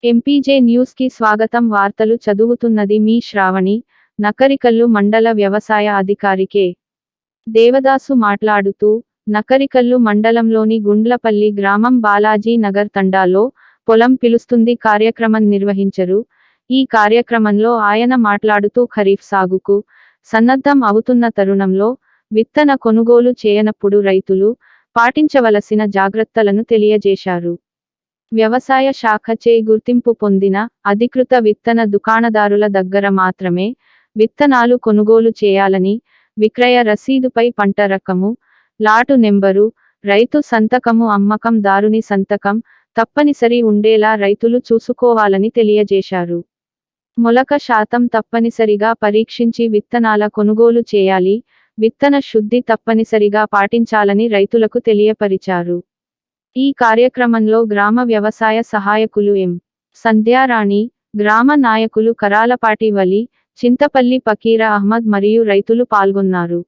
MPJ news కి స్వాగతం. వార్తలు చదువుతున్నది మీ శ్రావణి. నకరికల్లు మండల వ్యవసాయ అధికారి కె. దేవదాసు మాట్లాడుతూ, నకరికల్లు మండలంలోని గుండ్లపల్లి గ్రామం బాలాజీ నగర్ తండాలో పొలం పిలుస్తుంది కార్యక్రమం నిర్వహించరు. ఈ కార్యక్రమంలో ఆయన మాట్లాడుతూ ఖరీఫ్ సాగుకు సన్నద్ధం అవుతున్న తరుణంలో విత్తన కొనుగోలు చేయనప్పుడు రైతులు పాటించవలసిన జాగ్రత్తలను తెలియజేశారు. వ్యవసాయ శాఖచే గుర్తింపు పొందిన అధికృత విత్తన దుకాణదారుల దగ్గర మాత్రమే విత్తనాలు కొనుగోలు చేయాలని, విక్రయ రసీదుపై పంట రకము, లాటు నెంబరు, రైతు సంతకము, అమ్మకం దారుని సంతకం తప్పనిసరి ఉండేలా రైతులు చూసుకోవాలని తెలియజేశారు. మొలక శాతం తప్పనిసరిగా పరీక్షించి విత్తనాల కొనుగోలు చేయాలి. విత్తన శుద్ధి తప్పనిసరిగా పాటించాలని రైతులకు తెలియపరిచారు. ఈ కార్యక్రమంలో గ్రామ వ్యవసాయ సహాయకులు ఎం. సంధ్యారాణి, గ్రామ నాయకులు కరాలపాటి వలి, చింతపల్లి పకీర అహ్మద్ మరియు రైతులు పాల్గొన్నారు.